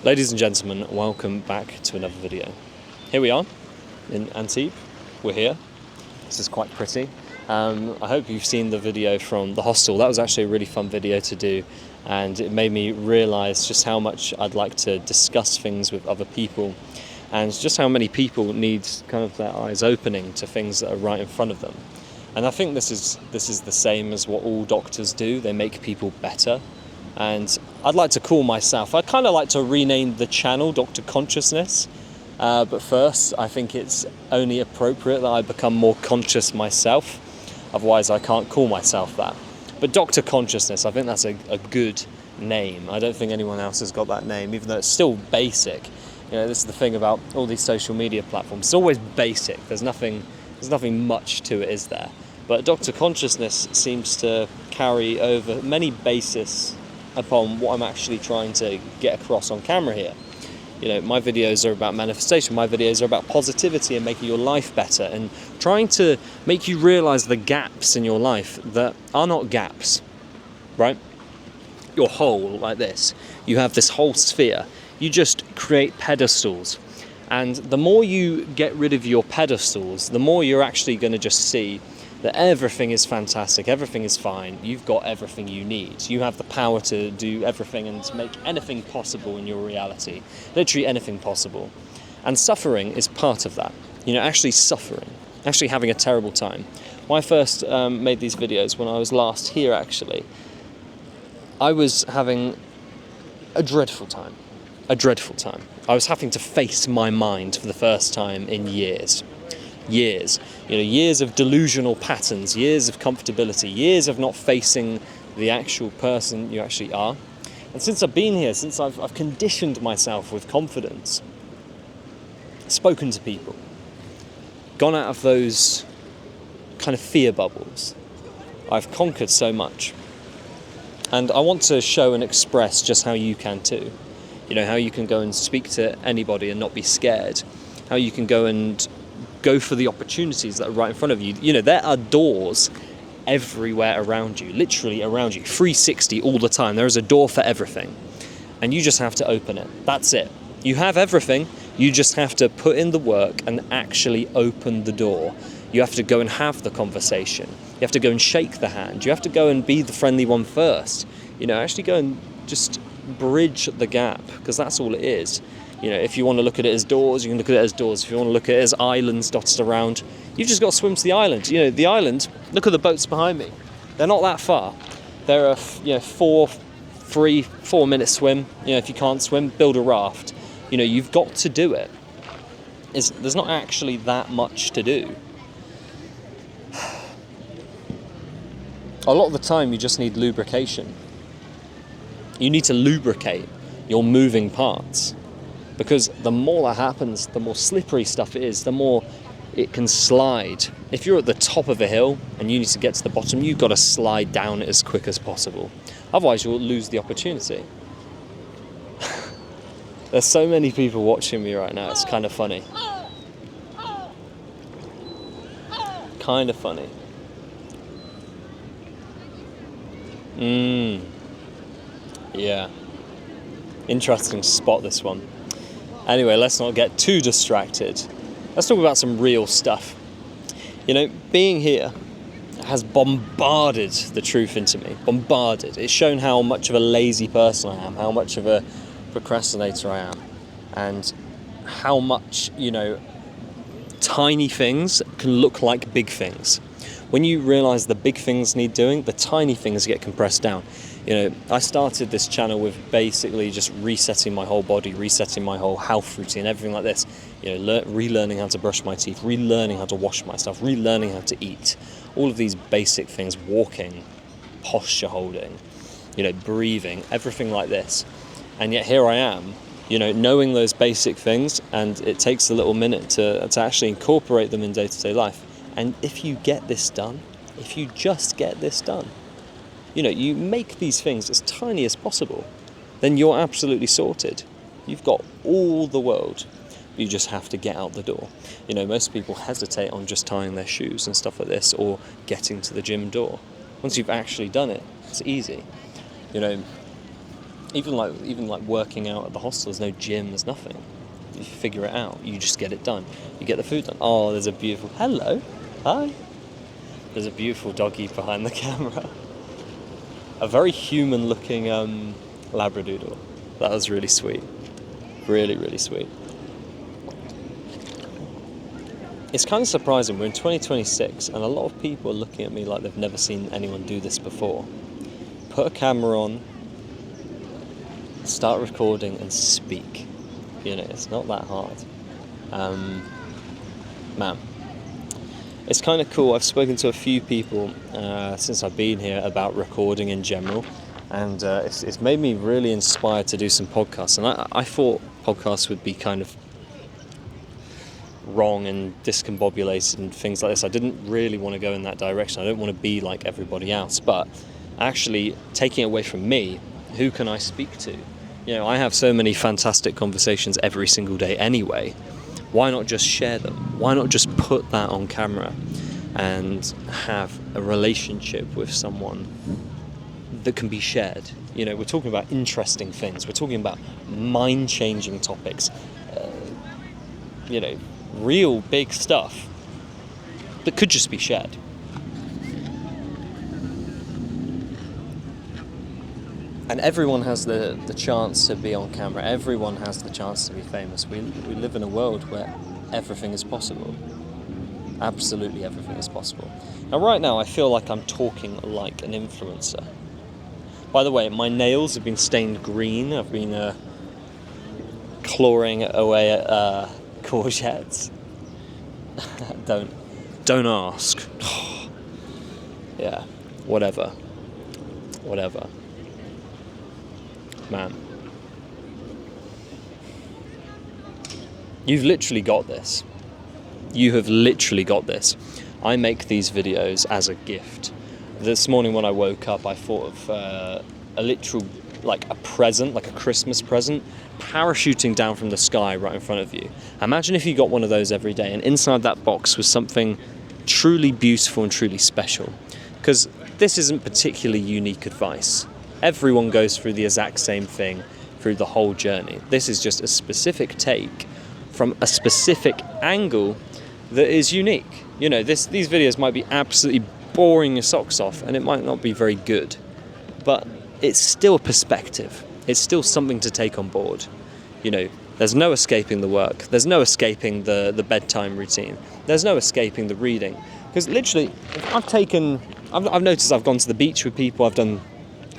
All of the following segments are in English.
Ladies and gentlemen, welcome back to another video. Here we are in Antibes. We're here. This is quite pretty. I hope you've seen the video from the hostel. That was actually a really fun video to do, and it made me realise just how much I'd like to discuss things with other people, and just how many people need kind of their eyes opening to things that are right in front of them. And I think this is the same as what all doctors do. They make people better. And I'd like to call myself, I'd kind of like to rename the channel Dr. Consciousness. But first, I think it's only appropriate that I become more conscious myself. Otherwise, I can't call myself that. But Dr. Consciousness, I think that's a good name. I don't think anyone else has got that name, even though it's still basic. You know, this is the thing about all these social media platforms. It's always basic. There's nothing much to it, is there? But Dr. Consciousness seems to carry over many bases upon what I'm actually trying to get across on camera here. You know, my videos are about manifestation, my videos are about positivity and making your life better, and trying to make you realise the gaps in your life that are not gaps, right? Your whole, like this, you have this whole sphere, you just create pedestals, and the more you get rid of your pedestals, the more you're actually going to just see that everything is fantastic, everything is fine, you've got everything you need. You have the power to do everything and to make anything possible in your reality. Literally anything possible. And suffering is part of that. You know, actually suffering, actually having a terrible time. When I first made these videos, when I was last here actually, I was having a dreadful time. I was having to face my mind for the first time in years. Years of delusional patterns, years of comfortability, years of not facing the actual person you actually are. And since I've been here, since I've conditioned myself with confidence, spoken to people, gone out of those kind of fear bubbles, I've conquered so much. And I want to show and express just how you can too. You know, how you can go and speak to anybody and not be scared. How you can go for the opportunities that are right in front of you. You know, there are doors everywhere around you, literally around you, 360 all the time. There is a door for everything, and you just have to open it. That's it. You have everything, you just have to put in the work and actually open the door. You have to go and have the conversation. You have to go and shake the hand. You have to go and be the friendly one first. You know, actually go and just bridge the gap, because that's all it is. You know, if you want to look at it as doors, you can look at it as doors. If you want to look at it as islands dotted around, you've just got to swim to the island. You know, the island, look at the boats behind me. They're not that far. They're a 4 minute swim. You know, if you can't swim, build a raft. You know, you've got to do it. There's not actually that much to do. A lot of the time, you just need lubrication. You need to lubricate your moving parts. Because the more that happens, the more slippery stuff it is, the more it can slide. If you're at the top of a hill and you need to get to the bottom, you've got to slide down it as quick as possible. Otherwise, you'll lose the opportunity. There's so many people watching me right now, it's kind of funny. Kind of funny. Yeah. Interesting spot, this one. Anyway, let's not get too distracted. Let's talk about some real stuff. You know, being here has bombarded the truth into me. Bombarded. It's shown how much of a lazy person I am, how much of a procrastinator I am, and how much, you know, tiny things can look like big things. When you realise the big things need doing, the tiny things get compressed down. You know, I started this channel with basically just resetting my whole body, resetting my whole health routine, everything like this. You know, relearning how to brush my teeth, relearning how to wash myself, relearning how to eat. All of these basic things, walking, posture holding, you know, breathing, everything like this. And yet here I am, you know, knowing those basic things, and it takes a little minute to actually incorporate them in day-to-day life. And if you get this done, if you just get this done, you know, you make these things as tiny as possible, then you're absolutely sorted. You've got all the world. You just have to get out the door. You know, most people hesitate on just tying their shoes and stuff like this, or getting to the gym door. Once you've actually done it, it's easy. You know, Even like working out at the hostel, there's no gym, there's nothing. You figure it out. You just get it done. You get the food done. Oh, there's a beautiful... Hello. Hi. There's a beautiful doggy behind the camera. A very human-looking Labradoodle. That was really sweet. Really, really sweet. It's kind of surprising. We're in 2026, and a lot of people are looking at me like they've never seen anyone do this before. Put a camera on, start recording, and speak. You know, it's not that hard. Man, it's kind of cool. I've spoken to a few people since I've been here about recording in general, and it's made me really inspired to do some podcasts. And I thought podcasts would be kind of wrong and discombobulated and things like this. I didn't really want to go in that direction. I don't want to be like everybody else, but actually taking it away from me, who can I speak to? You know, I have so many fantastic conversations every single day anyway. Why not just share them? Why not just put that on camera and have a relationship with someone that can be shared? You know, we're talking about interesting things. We're talking about mind-changing topics. You know, real big stuff that could just be shared. And everyone has the chance to be on camera. Everyone has the chance to be famous. We live in a world where everything is possible. Absolutely everything is possible. Now right now I feel like I'm talking like an influencer. By the way, my nails have been stained green. I've been clawing away at courgettes. Don't ask. Yeah, whatever. Man, you've literally got this. You have literally got this. I make these videos as a gift. This morning when I woke up, I thought of a literal, like a present, like a Christmas present, parachuting down from the sky right in front of you. Imagine if you got one of those every day, and inside that box was something truly beautiful and truly special. Because this isn't particularly unique advice. Everyone goes through the exact same thing through the whole journey. This is just a specific take from a specific angle that is unique. You know, these videos might be absolutely boring your socks off, and it might not be very good, but it's still a perspective. It's still something to take on board. You know, there's no escaping the work. There's no escaping the bedtime routine. There's no escaping the reading. Because literally, I've noticed I've gone to the beach with people. I've done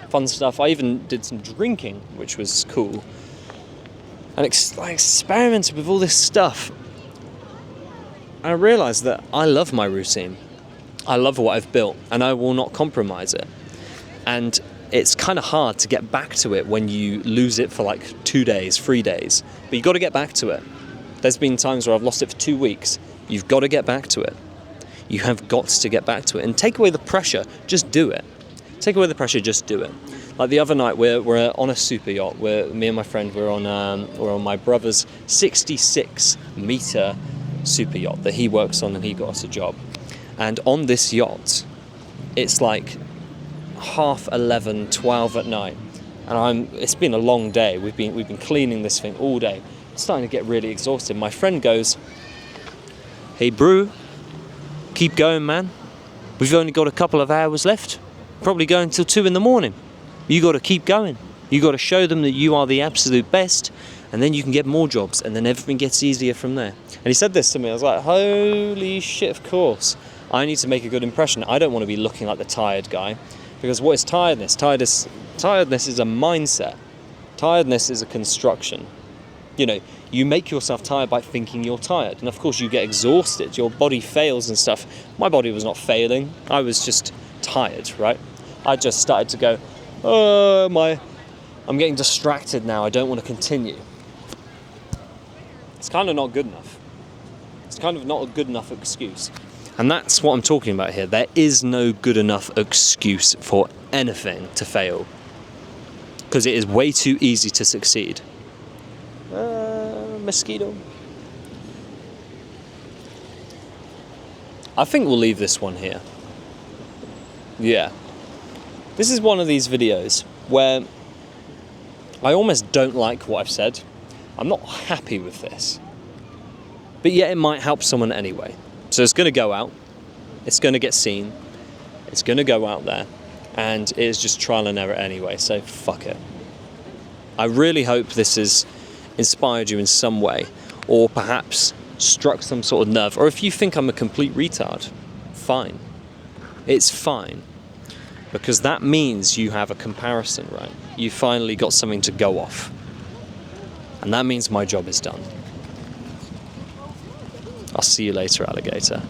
fun stuff. I even did some drinking, which was cool. And I experimented with all this stuff. And I realised that I love my routine. I love what I've built, and I will not compromise it. And it's kind of hard to get back to it when you lose it for like 2 days, 3 days. But you've got to get back to it. There's been times where I've lost it for 2 weeks. You've got to get back to it. You have got to get back to it. And take away the pressure, just do it. Take away the pressure, just do it. Like the other night, we're on a super yacht. Me and my friend, we're on my brother's 66-meter super yacht that he works on, and he got us a job. And on this yacht, it's like 11:30, 12 at night, and it's been a long day. We've been cleaning this thing all day. I'm starting to get really exhausted. My friend goes, "Hey, Brew, keep going, man. We've only got a couple of hours left. Probably going till 2 a.m. You got to keep going. You got to show them that you are the absolute best, and then you can get more jobs, and then everything gets easier from there." And he said this to me. I was like, holy shit, of course. I need to make a good impression. I don't want to be looking like the tired guy, because what is tiredness? Tiredness is a mindset. Tiredness is a construction. You know, you make yourself tired by thinking you're tired, and of course you get exhausted. Your body fails and stuff. My body was not failing. I was just tired, right? I just started to go, I'm getting distracted now. I don't want to continue. It's kind of not good enough. It's kind of not a good enough excuse. And that's what I'm talking about here. There is no good enough excuse for anything to fail, because it is way too easy to succeed. Mosquito. I think we'll leave this one here. Yeah. This is one of these videos where I almost don't like what I've said. I'm not happy with this. But yet it might help someone anyway. So it's going to go out. It's going to get seen. It's going to go out there. And it is just trial and error anyway, so fuck it. I really hope this has inspired you in some way, or perhaps struck some sort of nerve. Or if you think I'm a complete retard, fine. It's fine. Because that means you have a comparison, right? You finally got something to go off. And that means my job is done. I'll see you later, alligator.